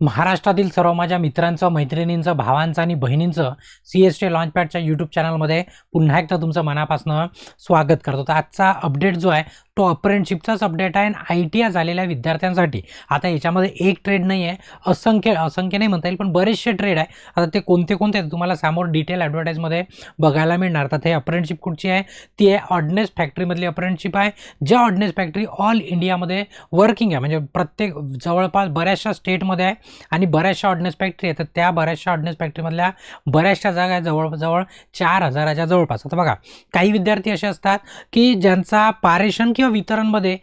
महाराष्ट्रातील सर्व माझ्या मित्रांचं, मैत्रिणींचं, भावांचं आणि बहिणींचं CST लॉन्चपॅडच्या यूट्यूब चॅनलमध्ये पुन्हा एकदा तुमचं मनापासून स्वागत करतो. तर आजचा अपडेट जो आहे तो अप्रेंटिसशिपचाच अपडेट आहे आणि ITI झालेल्या विद्यार्थ्यांसाठी. आता याच्यामध्ये एक ट्रेड नाही आहे, असंख्य नाही म्हणता येईल, पण बरेचसे ट्रेड आहे. आता ते कोणते तुम्हाला समोर डिटेल ॲडव्हर्टाईजमध्ये बघायला मिळणार. तर ते अप्रेंटिसशिप कुठची आहे? ती आहे ऑर्डनेस फॅक्टरीमधली अप्रेंटिसशिप आहे. ज्या ऑर्डनेस फॅक्टरी ऑल इंडियामध्ये वर्किंग आहे, म्हणजे प्रत्येक जवळपास बऱ्याचशा स्टेटमध्ये आहे आणि बऱ्याचशा ऑर्डनेस फॅक्टरी आहे. तर त्या बऱ्याचशा ऑर्डनेस फॅक्टरीमधल्या बऱ्याचशा जागा आहे, जवळजवळ 4000च्या जवळपास. आता बघा, काही विद्यार्थी असे असतात की ज्यांचा पारेषण किंवा वितरणमध्ये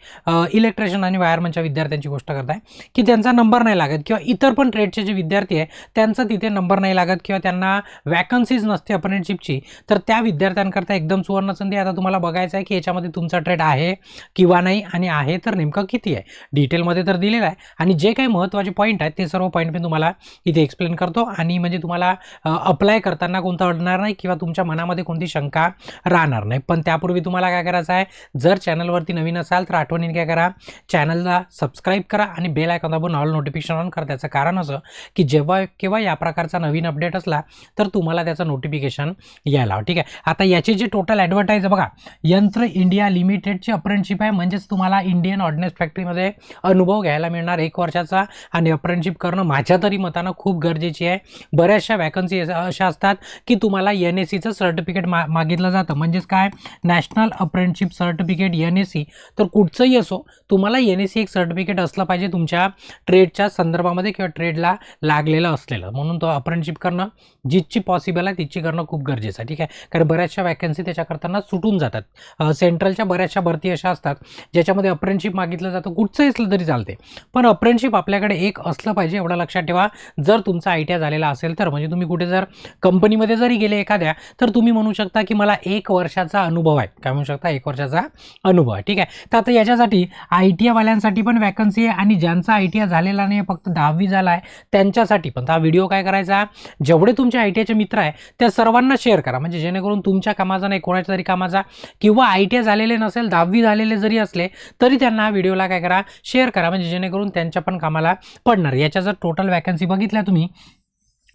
इलेक्ट्रिशियन आणि वायरमनच्या विद्यार्थ्यांची गोष्ट करताय की त्यांचा नंबर नाही लागत, किंवा इतर पण ट्रेडचे जे विद्यार्थी आहे त्यांचा तिथे नंबर नाही लागत, किंवा त्यांना वॅकन्सीज नसते अप्रेंटिसशिपची. तर त्या विद्यार्थ्यांकरता एकदम सुवर्ण संधी. आता तुम्हाला बघायचं आहे की याच्यामध्ये तुमचा ट्रेड आहे किंवा नाही, आणि आहे तर नेमकं किती आहे. डिटेलमध्ये तर दिलेलं आहे, आणि जे काही महत्त्वाचे पॉईंट आहेत ते सर्व पॉईंट मी तुम्हाला इथे एक्सप्लेन करतो, आणि म्हणजे तुम्हाला अप्लाय करताना कोणतं अडणार नाही किंवा तुमच्या मनामध्ये कोणती शंका राहणार नाही. पण त्यापूर्वी तुम्हाला काय करायचं आहे, जर चॅनलवरती नवीन असाल तर आठवणीने काय करा, चॅनलला सबस्क्राईब करा आणि बेल आयकॉन दाबून ऑल नोटिफिकेशन ऑन करा. त्याचं कारण असं की जेव्हा केव्हा या प्रकारचा नवीन अपडेट असला तर तुम्हाला त्याचं नोटिफिकेशन यायला हवं. ठीक आहे. आता याचे जे टोटल ॲडव्हर्टाईज बघा, यंत्र इंडिया लिमिटेडची अप्रेंटिसशिप आहे, म्हणजेच तुम्हाला इंडियन ऑर्डनेस फॅक्टरीमध्ये अनुभव घ्यायला मिळणार 1 वर्षाचा, आणि अप्रेंटिसशिप करणं माझ्या तरी मतानं खूप गरजेची आहे. बऱ्याचशा वॅकन्सी अशा असतात की तुम्हाला NACचं सर्टिफिकेट मागितलं जातं, म्हणजेच काय, नॅशनल अप्रेंटिसशिप सर्टिफिकेट NAC. तर कुठचंही असो, तुम्हाला NAC एक सर्टिफिकेट असलं पाहिजे तुमच्या ट्रेडच्या संदर्भामध्ये किंवा ट्रेडला लागलेलं असलेलं. म्हणून तो अप्रेंटिसशिप करणं जितकी पॉसिबल आहे तितकी करणं खूप गरजेचं आहे. ठीक आहे. कारण बऱ्याचशा वॅकन्सी त्याच्याकरताना सुटून जातात. सेंट्रलच्या बऱ्याचशा भरती अशा असतात ज्याच्यामध्ये अप्रेंटिसशिप मागितलं जातं, कुठचंही असलं तरी चालते, पण अप्रेंटिसशिप आपल्याकडे एक असलं पाहिजे, एवढं लक्षात ठेवा. जर तुमचा ITI झालेला असेल तर, म्हणजे तुम्ही कुठे जर कंपनीमध्ये जरी गेले एखाद्या, तर तुम्ही म्हणू शकता की मला 1 वर्षाचा अनुभव आहे. काय म्हणू शकता? 1 वर्षाचा अनुभव आहे. ठीक आहे. तर आता याच्यासाठी ITI वाल्यांसाठी पण वॅकन्सी आहे, आणि ज्यांचा ITI झालेला नाही, फक्त 10वी झाला आहे, त्यांच्यासाठी पण. तर हा व्हिडिओ काय करायचा, जेवढे तुमचे ITIचे मित्र आहे त्या सर्वांना शेअर करा, म्हणजे जेणेकरून तुमच्या कामाचा नाही, कोणाच्या तरी कामाचा, किंवा ITI झालेले नसेल, 10वी झालेले जरी असले तरी त्यांना हा व्हिडिओला काय करा, शेअर करा, म्हणजे जेणेकरून त्यांच्या पण कामाला पडणार. याच्या जर टोटल वॅकन्सी बघितल्या तुम्ही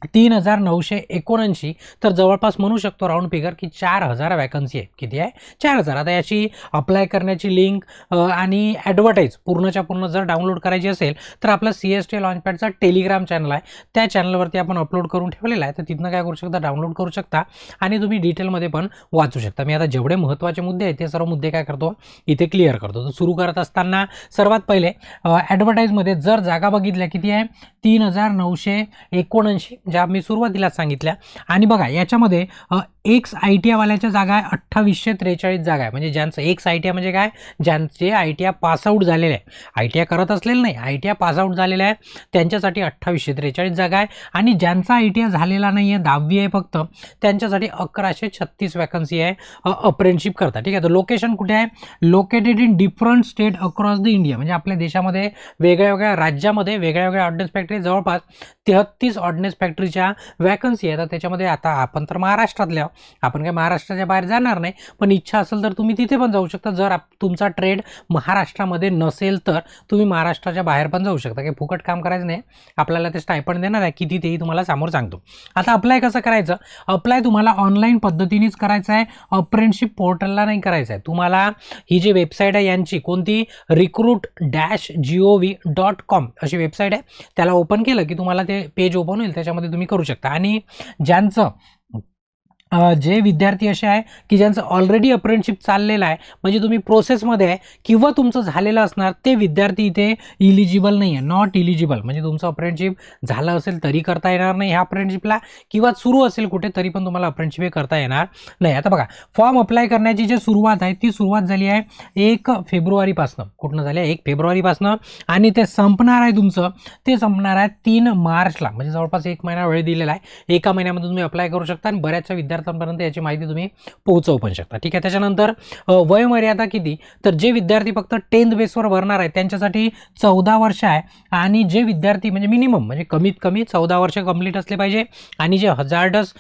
3979, तर जवळपास म्हणू शकतो राऊंड फिगर की 4000 वॅकन्सी आहे. किती आहे? 4000. आता याची अप्लाय करण्याची लिंक आणि ॲडव्हर्टाईज पूर्णच्या पूर्ण जर डाउनलोड करायची असेल तर आपला CST लॉन्चपॅडचा टेलिग्राम चॅनल आहे, त्या चॅनलवरती आपण अपलोड करून ठेवलेला आहे. तर तिथनं काय करू शकता, डाउनलोड करू शकता आणि तुम्ही डिटेलमध्ये पण वाचू शकता. मी आता जेवढे महत्त्वाचे मुद्दे आहेत ते सर्व मुद्दे काय करतो, इथे क्लिअर करतो. तर सुरू करत असताना सर्वात पहिले ॲडव्हर्टाईजमध्ये जर जागा बघितल्या, किती आहे? 3979, ज्या मी सुरुवातीला सांगितल्या. आणि बघा, याच्यामध्ये एक्स ITI वाल्याच्या जागा आहे 2843 जागा आहे. म्हणजे ज्यांचं एक्स ITI म्हणजे काय, ज्यांचे ITI पासआउट झालेले आहे, ITI करत असलेलं नाही, ITI पासआउट झालेले आहे, त्यांच्यासाठी 2843 जागा आहे. आणि ज्यांचा ITI झालेला नाही आहे, 10वी आहे फक्त, त्यांच्यासाठी 1136 वॅकन्सी आहे अप्रेंटिसशिप करता. ठीक आहे. तर लोकेशन कुठे आहे? Located in different state across the India, म्हणजे आपल्या देशामध्ये वेगळ्या राज्यामध्ये वेगळ्या ऑर्डनेस फॅक्टरी, जवळपास 33 ऑर्डनेस फॅक्टरीच्या वॅकन्सी आहे. तर त्याच्यामध्ये आता आपण तर महाराष्ट्रातल्या, आपण काय महाराष्ट्राच्या बाहेर जाणार नाही, पण इच्छा असेल तर तुम्ही तिथे पण जाऊ शकता. जर तुमचा ट्रेड महाराष्ट्रामध्ये नसेल तर तुम्ही महाराष्ट्राच्या बाहेर पण जाऊ शकता. काही फुकट काम करायचं नाही, आपल्याला ते स्टायपंड देणार आहे, किती तेही तुम्हाला समोर सांगतो. आता अप्लाय कसं करायचं? अप्लाय तुम्हाला ऑनलाईन पद्धतीनेच करायचं आहे, अप्रेंटिसशिप पोर्टलला नाही करायचं आहे. तुम्हाला ही जी वेबसाईट आहे यांची, कोणती, recruit-gov.com अशी वेबसाईट आहे, त्याला ओपन केलं की तुम्हाला ते पेज ओपन होईल, त्याच्यामध्ये तुम्ही करू शकता. आणि ज्यांचं जे विद्यार्थी असे आहे की ज्यांचं ऑलरेडी अप्रेंटिसशिप चाललेलं आहे, म्हणजे तुम्ही प्रोसेसमध्ये आहे किंवा तुमचं झालेलं असणार, ते विद्यार्थी इथे इलिजिबल नाही आहे, नॉट इलिजिबल. म्हणजे तुमचं अप्रेंटिसशिप झालं असेल तरी करता येणार नाही ह्या अप्रेंटिसशिपला, किंवा सुरू असेल कुठे तरी पण तुम्हाला अप्रेंटिसशिप करता येणार नाही. आता बघा, फॉर्म अप्लाय करण्याची जी सुरुवात आहे ती सुरुवात झाली आहे 1 फेब्रुवारीपासून. कुठनं झाली आहे? 1 फेब्रुवारीपासून. आणि ते संपणार आहे तुमचं, ते संपणार आहे 3 मार्चला, म्हणजे जवळपास 1 महिना वेळ दिलेला आहे. एका महिन्यामध्ये तुम्ही अप्लाय करू शकता. आणि बऱ्याचशा विद्यार्थी विद्यार्थ्यांपर्यंत याची माहिती तुम्ही पोहोचवू पण शकता. ठीक आहे. त्याच्यानंतर वयोमर्यादा किती, तर जे विद्यार्थी फक्त 10th बेसवर भरणार आहे त्यांच्यासाठी 14 वर्ष आहे. आणि जे विद्यार्थी म्हणजे मिनिमम म्हणजे कमीत कमी 14 वर्ष कंप्लीट असले पाहिजे. आणि जे हजार्डस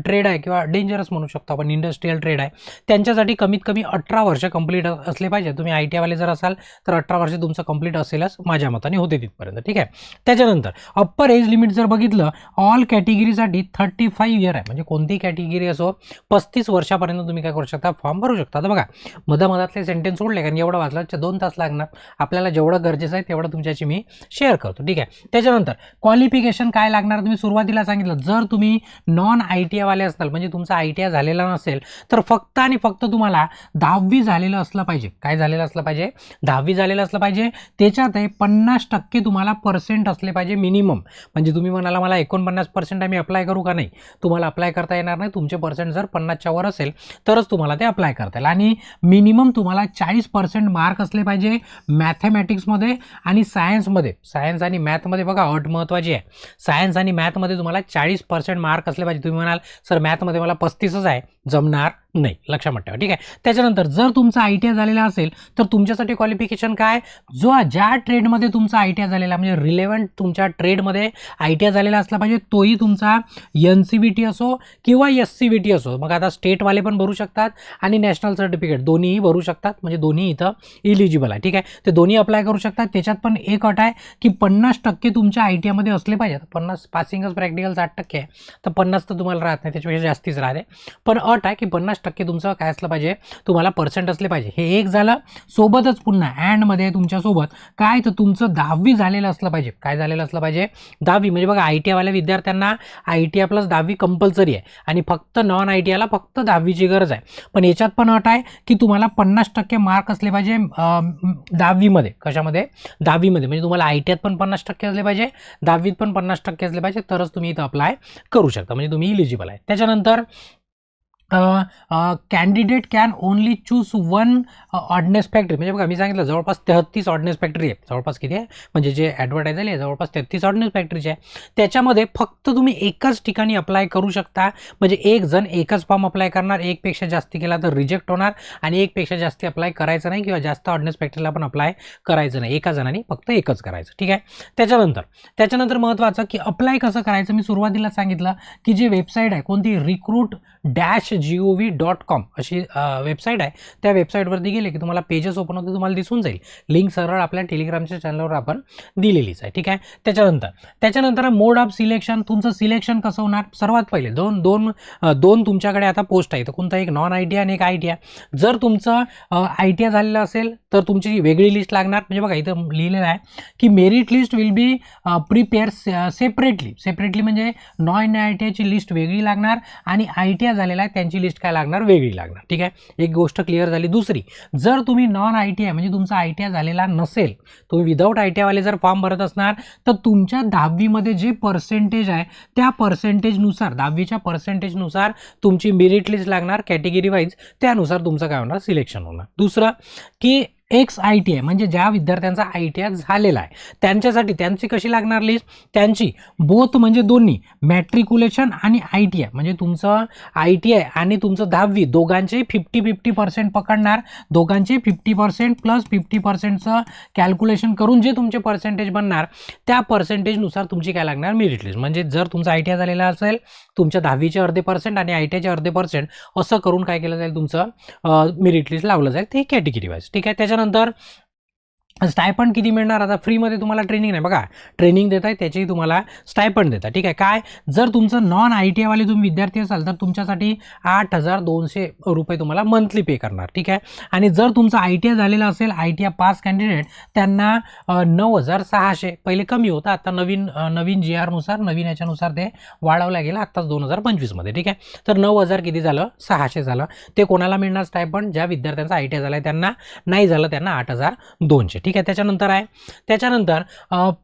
ट्रेड आहे किंवा डेंजरस म्हणू शकतो आपण, इंडस्ट्रियल ट्रेड आहे, त्यांच्यासाठी कमीत कमी 18 वर्ष कंप्लीट असले पाहिजे. तुम्ही ITI वाले जर असाल तर 18 वर्ष तुमचं कंप्लीट असेलच, माझ्या मताने होते तिथपर्यंत. ठीक आहे. त्याच्यानंतर अप्पर एज लिमिट जर बघितलं ऑल कॅटेगरीसाठी 35 इयर आहे. म्हणजे कोणती कॅटेगरी असो 35 वर्षापर्यंत तुम्ही काय करू शकता, फॉर्म भरू शकता. आता बघा मधातले सेंटेन्स सोडले कारण एवढं वाचलं 2 तास लागणार आपल्याला, जेवढं गरजेचं आहे तेवढं तुमच्याशी मी शेअर करतो. ठीक आहे. त्याच्यानंतर क्वालिफिकेशन काय लागणार, तुम्ही सुरुवातीला सांगितलं जर तुम्ही नॉन ITI वाले असाल म्हणजे तुमचा ITI झालेला नसेल तर फक्त आणि फक्त तुम्हाला 10वी झालेलं असलं पाहिजे. काय झालेलं असलं पाहिजे, 10वी झालेलं असलं पाहिजे. त्याच्यात 50% तुम्हाला पर्सेंट असले पाहिजे मिनिमम. म्हणजे तुम्ही म्हणाला मला 49% मी अप्लाय करू का, नाही, तुम्हाला अप्लाय करता येणार नाही. तुमचे पर्सेंट जर 50च्या वर असेल तरच तुम्हाला ते अप्लाय करता येईल. आणि मिनिमम तुम्हाला 40% मार्क असले पाहिजे मॅथमॅटिक्समध्ये आणि सायन्समध्ये. सायन्स आणि मॅथमध्ये बघा अट महत्त्वाची आहे. सायन्स आणि मॅथमध्ये तुम्हाला 40% मार्क असले पाहिजे. तुम्ही म्हणाल सर मॅथमध्ये मला 35च आहे, जमणार नाही, लक्षात ठेवा. ठीक आहे. त्याच्यानंतर जर तुमचा ITI झालेला असेल तर तुमच्यासाठी क्वालिफिकेशन काय, जो ज्या ट्रेडमध्ये तुमचा ITI झालेला म्हणजे रिलेव्हंट तुमच्या ट्रेडमध्ये ITI झालेला असला पाहिजे, तोही तुमचा NCVT असो किंवा SCVT असो. मग आता स्टेटवाले पण भरू शकतात आणि नॅशनल सर्टिफिकेट दोन्हीही भरू शकतात. म्हणजे दोन्ही इथं इलिजिबल आहे. ठीक आहे. ते दोन्ही अप्लाय करू शकतात. त्याच्यात पण एक अट आहे की 50% तुमच्या ITI मध्ये असले पाहिजे. 50 पासिंगच प्रॅक्टिकल 60% आहे तर 50 तर तुम्हाला राहत नाही, त्याच्यापेक्षा जास्तीच राहते. पण अट आहे की 50% तुमचं काय असलं पाहिजे, तुम्हाला पर्सेंट असले पाहिजे. हे एक झालं. सोबतच पुन्हा अँडमध्ये तुमच्यासोबत काय, तर तुमचं 10वी झालेलं असलं पाहिजे. काय झालेलं असलं पाहिजे, 10वी. म्हणजे बघा ITI वाल्या विद्यार्थ्यांना ITI प्लस 10वी कंपल्सरी आहे आणि फक्त नॉन ITIला फक्त 10वीची गरज आहे. पण याच्यात पण अट आहे की तुम्हाला 50% मार्क असले पाहिजे 10वीमध्ये. कशामध्ये, 10वीमध्ये. म्हणजे तुम्हाला ITIत पण 50% असले पाहिजे, 10वीत पण 50% असले पाहिजे, तरच तुम्ही इथं अप्लाय करू शकता. म्हणजे तुम्ही इलिजिबल आहे. त्याच्यानंतर candidate can only choose 1 oddness factory. म्हणजे बघा मी सांगितलं जवळपास 33 ऑडनेस फॅक्टरी आहे. जवळपास किती आहे म्हणजे जे ॲडव्हर्टाईज झाली आहे जवळपास 33 ऑडनेस फॅक्टरीचे आहे. त्याच्यामध्ये फक्त तुम्ही एकाच ठिकाणी अप्लाय करू शकता. म्हणजे एक जण एकच फॉर्म अप्लाय करणार, एकपेक्षा जास्ती केला तर रिजेक्ट होणार आणि एकपेक्षा जास्ती अप्लाय करायचं नाही किंवा जास्त ऑडनेस फॅक्टरीला पण अप्लाय करायचं नाही. एका जणांनी फक्त एकच करायचं. ठीक आहे. त्याच्यानंतर महत्त्वाचं की अप्लाय कसं करायचं, मी सुरुवातीला सांगितलं की जे वेबसाईट आहे कोणती, recruit-gov.com अशी वेबसाईट आहे. त्या वेबसाईटवरती गेले की तुम्हाला पेजेस ओपन होते, तुम्हाला दिसून जाईल. लिंक सरळ आपल्या टेलिग्रामच्या चॅनलवर आपण दिलेलीच आहे. ठीक आहे. त्याच्यानंतर मोड ऑफ सिलेक्शन, तुमचं सिलेक्शन कसं होणार, सर्वात पहिले दोन तुमच्याकडे आता पोस्ट आहे. तर कोणता, एक नॉन ITI आणि एक ITI. जर तुमचं ITI झालेलं असेल तर तुमची वेगळी लिस्ट लागणार. म्हणजे बघा इथं लिहिलेलं आहे की merit list will be prepare separately. म्हणजे नॉन ITIची लिस्ट वेगळी लागणार आणि ITI झालेला आहे त्यांची लिस्ट काय लागणार, वेगळी लागणार. ठीक आहे. एक गोष्ट क्लिअर झाली. दुसरी, जर तुम्ही नॉन ITI म्हणजे तुमचा ITI झालेला नसेल, तुम्ही विदाऊट ITI वाले जर फॉर्म भरत असणार तर तुमच्या 10वीमध्ये जे पर्सेंटेज आहे त्या पर्सेंटेजनुसार, 10वीच्या पर्सेंटेजनुसार तुमची मेरिट लिस्ट लागणार कॅटेगरी वाईज. त्यानुसार तुमचं काय होणार, सिलेक्शन होणार. दुसरं की ex-ITI म्हणजे ज्या विद्यार्थ्यांचा ITI झालेला आहे त्यांच्यासाठी त्यांची कशी लागणार लिस्ट, त्यांची बोथ म्हणजे दोन्ही मॅट्रिक्युलेशन आणि ITI म्हणजे तुमचं ITI आणि तुमचं 10वी दोघांचे 50-50% पकडणार. दोघांचे 50% प्लस 50%चं कॅल्क्युलेशन करून जे तुमचे पर्सेंटेज बनणार त्या पर्सेंटेजनुसार तुमची काय लागणार, मेरिट लिस्ट. म्हणजे जर तुमचा ITI झालेला असेल तुमच्या 10वीचे अर्धे पर्सेंट आणि ITIचे अर्धे पर्सेंट असं करून काय केलं जाईल, तुमचं मेरिट लिस्ट लावलं जाईल. ते कॅटेगरी वाईज. ठीक आहे. त्याच्यानंतर स्टायपंड किती मिळणार, आता फ्रीमध्ये तुम्हाला ट्रेनिंग नाही, बघा ट्रेनिंग देत आहे त्याची तुम्हाला स्टायपंड देतात. ठीक आहे. काय, जर तुमचं नॉन ITI वाले तुम्ही विद्यार्थी असाल तर तुमच्यासाठी 8,200 रुपये तुम्हाला मंथली पे करणार. ठीक आहे. आणि जर तुमचं ITI झालेलं असेल, ITI पास कॅन्डिडेट, त्यांना 9,600. पहिले कमी होतं, आता नवीन GR नुसार नवीन याच्यानुसार ते वाढवलं गेलं आत्ताच 2025 मध्ये. ठीक आहे. तर 9,000 किती झालं, 600 झालं. ते कोणाला मिळणार स्टायपंड, ज्या विद्यार्थ्यांचा ITI झाला आहे त्यांना. नाही झालं त्यांना 8,200. ठीक आहे. त्याच्यानंतर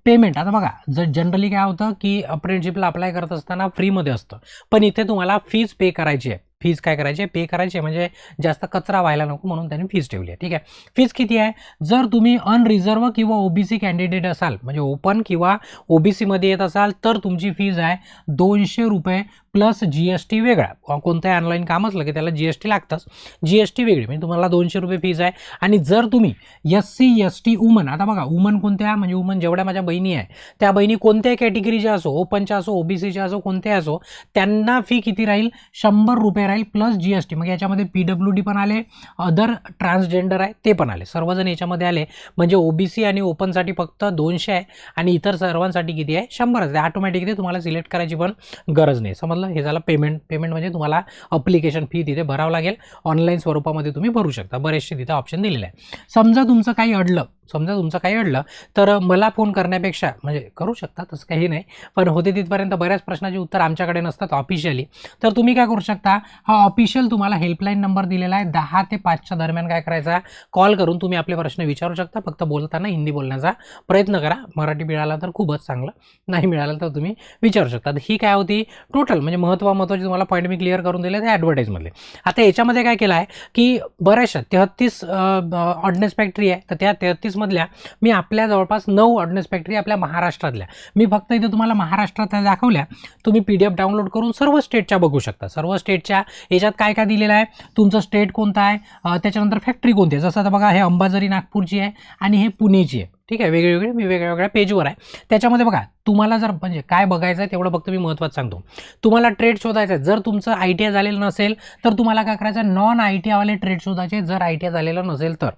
पेमेंट. आता बघा जर जनरली काय होतं की अप्रेंटिसशिपला अप्लाय करत असताना फ्रीमध्ये असतं, पण इथे तुम्हाला फीज पे करायची आहे. फीज काय करायची आहे, पे करायची आहे. म्हणजे जास्त कचरा व्हायला नको म्हणून त्यांनी फीज ठेवली आहे. ठीक आहे. फीज किती आहे, जर तुम्ही अनरिझर्व किंवा OBC कॅन्डिडेट असाल म्हणजे ओपन किंवा OBC मध्ये येत असाल तर तुमची फीज आहे 200 रुपये प्लस GST वेगळा. कोणतंही ऑनलाईन काम असलं की त्याला GST लागतंच, GST वेगळी, म्हणजे तुम्हाला 200 रुपये फीज आहे. आणि जर तुम्ही SC ST वुमन, आता बघा वुमन कोणत्या, म्हणजे वुमन जेवढ्या माझ्या बहिणी आहे त्या बहिणी कोणत्याही कॅटेगरीच्या असो, ओपनच्या असो, OBCच्या असो, कोणत्याही असो, त्यांना फी किती राहील, 100 रुपये राहील प्लस GST. मग याच्यामध्ये PWD पण आले, अदर ट्रान्सजेंडर आहे ते पण आले, सर्वजण याच्यामध्ये आले. म्हणजे OBC आणि ओपनसाठी फक्त 200 आहे आणि इतर सर्वांसाठी किती आहे, 100 आहे. ऑटोमॅटिकली तुम्हाला सिलेक्ट करायची पण गरज नाही. समजलं? हे झालं पेमेंट. पेमेंट म्हणजे तुम्हाला अप्लिकेशन फी तिथे भरावं लागेल, ऑनलाईन स्वरूपामध्ये तुम्ही भरू शकता. बरेचसे तिथे ऑप्शन दिलेले आहे. समजा तुमचं काही अडलं तर मला फोन करण्यापेक्षा, म्हणजे करू शकता तसं काही नाही, पण होते तिथपर्यंत बऱ्याच प्रश्नाची उत्तर आमच्याकडे नसतात ऑफिशियली. तर तुम्ही काय करू शकता, हा ऑफिशियल तुम्हाला हेल्पलाईन नंबर दिलेला आहे, 10 ते 5च्या दरम्यान काय करायचा, कॉल करून तुम्ही आपले प्रश्न विचारू शकता. फक्त बोलताना हिंदी बोलण्याचा प्रयत्न करा. मराठी मिळाला तर खूपच चांगलं, नाही मिळालं तर तुम्ही विचारू शकता. ही काय होती टोटल, म्हणजे महत्त्वाचे तुम्हाला पॉईंट मी क्लिअर करून दिले ते ॲडव्हर्टाईजमधले. आता याच्यामध्ये काय केलं आहे की बऱ्याचशा 33 ऑर्डनेस फॅक्टरी आहे, तर त्या 33 मधल्या मी आपल्या जवळपास 9 ऑर्डनेस फॅक्टरी आपल्या महाराष्ट्रातल्या, मी फक्त इथे तुम्हाला महाराष्ट्रातल्या दाखवल्या. तुम्ही PDF डाउनलोड करून सर्व स्टेटच्या बघू शकता. सर्व स्टेटच्या याच्यात काय काय दिलेलं आहे, तुमचं स्टेट कोणतं आहे, त्याच्यानंतर फॅक्टरी कोणती आहे. जसं आता बघा हे अंबाझरी नागपूरची आहे आणि हे पुणेची आहे. ठीक आहे, वेगवेगळे मी वेगवेगळ्या पेजवर आहे. त्याच्यामध्ये बघा तुम्हाला जर म्हणजे काय बघायचं आहे तेवढं फक्त मी महत्त्वाचं सांगतो. तुम्हाला ट्रेड शोधायचं आहे, जर तुमचं ITI झालेलं नसेल तर तुम्हाला काय करायचं आहे, नॉन ITI वाले ट्रेड शोधायचे. जर ITI झालेलं नसेल तर,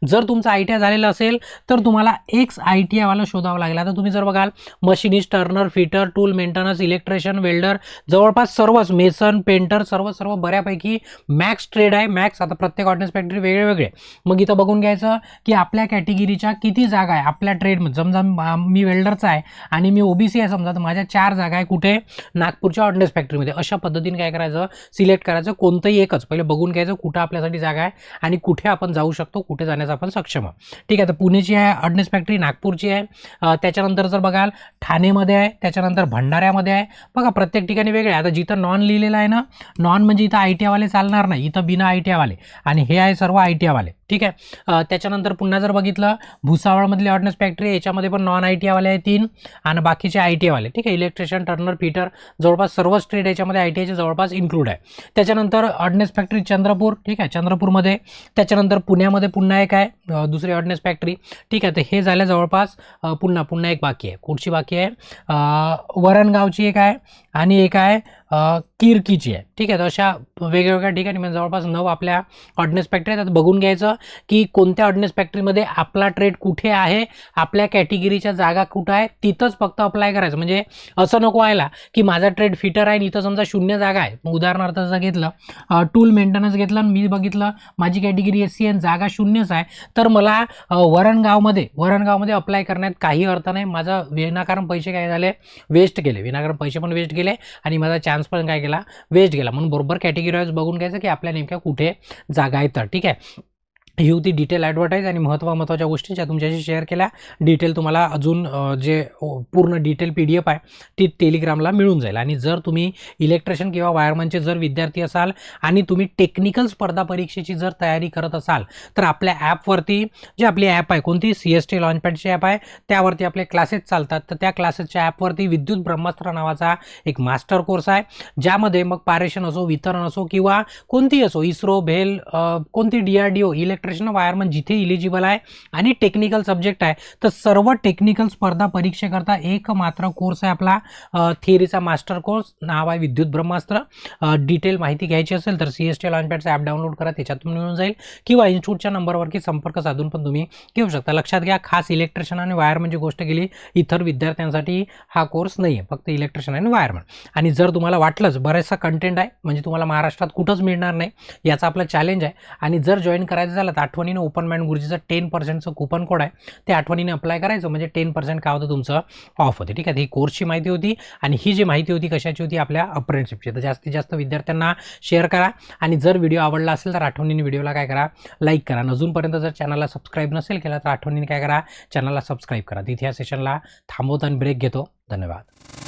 जर तुमचं ITI झालेलं असेल तर तुम्हाला एक्स ITI वाला शोधावं लागेल. आता तुम्ही जर बघाल machinist, Turner, fitter, tool maintenance, electrician, welder, जवळपास सर्वच, मेसन, पेंटर, सर्व बऱ्यापैकी मॅक्स ट्रेड आहे. मॅक्स, आता प्रत्येक ऑर्डनेस फॅक्टरी वेगळे. मग इथं बघून घ्यायचं की आपल्या कॅटेगरीच्या किती जागा आहे आपल्या ट्रेडमध्ये. समजा मी वेल्डरचा आहे आणि मी OBC आहे समजा, तर माझ्या 4 जागा आहे कुठे, नागपूरच्या ऑर्डनेस फॅक्टरीमध्ये. अशा पद्धतीने काय करायचं, सिलेक्ट करायचं कोणतंही एकच, पहिले बघून घ्यायचं कुठं आपल्यासाठी जागा आहे आणि कुठे आपण जाऊ शकतो, कुठे जाण्याचा आपण सक्षम आहे. ठीक आहे, तर पुणेची आहे ऑर्डनेस फॅक्टरी, नागपूरची आहे, त्याच्यानंतर जर बघाल ठाणेमध्ये आहे, त्याच्यानंतर भंडाऱ्यामध्ये आहे. बघा प्रत्येक ठिकाणी वेगळे. आता जिथं नॉन लिहिलेलं आहे ना, नॉन म्हणजे इथं ITI वाले चालणार नाही, इथं बिना ITI वाले, आणि हे आहे सर्व ITI वाले. ठीक आहे, त्याच्यानंतर पुन्हा जर बघितलं भुसावळमधली ऑर्डनेस फॅक्टरी, याच्यामध्ये पण नॉन ITI वाले आहे 3 आणि बाकीचे ITI वाले. ठीक आहे, इलेक्ट्रिशियन, टर्नर, फिटर, जवळपास सर्वच ट्रेड याच्यामध्ये ITIचे जवळपास इन्क्लूड आहे. त्याच्यानंतर ऑर्डनेस फॅक्टरी चंद्रपूर. ठीक आहे, चंद्रपूरमध्ये. त्याच्यानंतर पुण्यामध्ये पुन्हा एक आहे दुसरी ऑर्डनेस फॅक्टरी. ठीक आहे, तर हे झालं जवळपास. पुन्हा एक बाकी आहे. कुठची बाकी आहे, वरणगावची एक आहे आणि एक आहे किरकीची आहे. ठीक आहे, तर अशा वेगवेगळ्या ठिकाणी म्हणजे जवळपास 9 आपल्या ऑर्डनेस फॅक्टरी आहेत. बघून घ्यायचं की कोणत्या ऑर्डनेस फॅक्टरीमध्ये आपला ट्रेड कुठे आहे, आपल्या कॅटेगरीच्या जागा कुठं आहे, तिथंच फक्त अप्लाय करायचं. म्हणजे असं नको व्हायला की माझा ट्रेड फिटर आहे आणि इथं समजा 0 जागा आहे. उदाहरणार्थ जर घेतलं टूल मेंटेनन्स घेतलं आणि मी बघितलं माझी कॅटेगरी SC आणि जागा 0च आहे, तर मला वरणगावमध्ये अप्लाय करण्यात काही अर्थ नाही. माझं विनाकारण पैसे काय झाले, वेस्ट गेले. विनाकारण पैसे पण वेस्ट गेले आणि माझा चान्स पण काय गेला, वेस्ट गेला. म्हणून बरोबर कॅटेगरी वाईज बघून घ्यायचं की आपल्या नेमक्या कुठे जागा आहेत. तर ठीक आहे, ही होती डिटेल ॲडव्हर्टाईज आणि महत्त्वाच्या गोष्टी ज्या तुमच्याशी शेअर केल्या. डिटेल तुम्हाला अजून जे पूर्ण डिटेल PDF आहे ती टेलिग्रामला मिळून जाईल. आणि जर तुम्ही इलेक्ट्रिशियन किंवा वायरमनचे जर विद्यार्थी असाल आणि तुम्ही टेक्निकल स्पर्धा परीक्षेची जर तयारी करत असाल तर आपल्या ॲपवरती, जी आपली ॲप आहे कोणती, CST लॉन्चपॅडची ॲप आहे, त्यावरती आपले क्लासेस चालतात. तर त्या क्लासेसच्या ॲपवरती विद्युत ब्रह्मास्त्र नावाचा एक मास्टर कोर्स आहे, ज्यामध्ये मग पारेषण असो, वितरण असो किंवा कोणतीही असो, इस्रो, भेल, कोणती DRDO, इलेक्ट्रिशियन, वायरमन जिथे इलिजिबल आहे आणि टेक्निकल सब्जेक्ट आहे, तर सर्व टेक्निकल स्पर्धा परीक्षेकरता एक मात्र कोर्स आहे आपला थिअरीचा मास्टर कोर्स, नाव आहे विद्युत ब्रह्मास्त्र. डिटेल माहिती घ्यायची असेल तर CST लॉन्चपॅडचं ॲप डाउनलोड करा, त्याच्यातून मिळून जाईल, किंवा इन्स्टिट्यूटच्या नंबरवरती संपर्क साधून पण तुम्ही घेऊ शकता. लक्षात घ्या, खास इलेक्ट्रिशियन आणि वायरमनची गोष्ट केली, इतर विद्यार्थ्यांसाठी हा कोर्स नाही आहे, फक्त इलेक्ट्रिशियन आणि वायरमन. आणि जर तुम्हाला वाटलंच बरेचसा कंटेंट आहे म्हणजे तुम्हाला महाराष्ट्रात कुठंच मिळणार नाही, याचा आपला चॅलेंज आहे, आणि जर जॉईन करायचं झालं तर आठवणीने ओपन माइंड गुरुजीचं 10%चं कुपन कोड आहे, ते आठवणीने अप्लाय करायचं, म्हणजे 10% काय होतं तुमचं ऑफ होते. ठीक आहे, ही कोर्सची माहिती होती आणि ही जी माहिती होती कशाची होती, आपल्या अप्रेंटिसशिपची. तर जास्तीत जास्त विद्यार्थ्यांना शेअर करा आणि जर व्हिडिओ आवडला असेल तर आठवणीने व्हिडिओला काय करा, लाईक करा. अजूनपर्यंत जर चॅनलला सबस्क्राईब नसेल केला तर आठवणीने काय करा, चॅनलला सबस्क्राईब करा. तिथे या सेशनला थांबवतो आणि ब्रेक घेतो. धन्यवाद.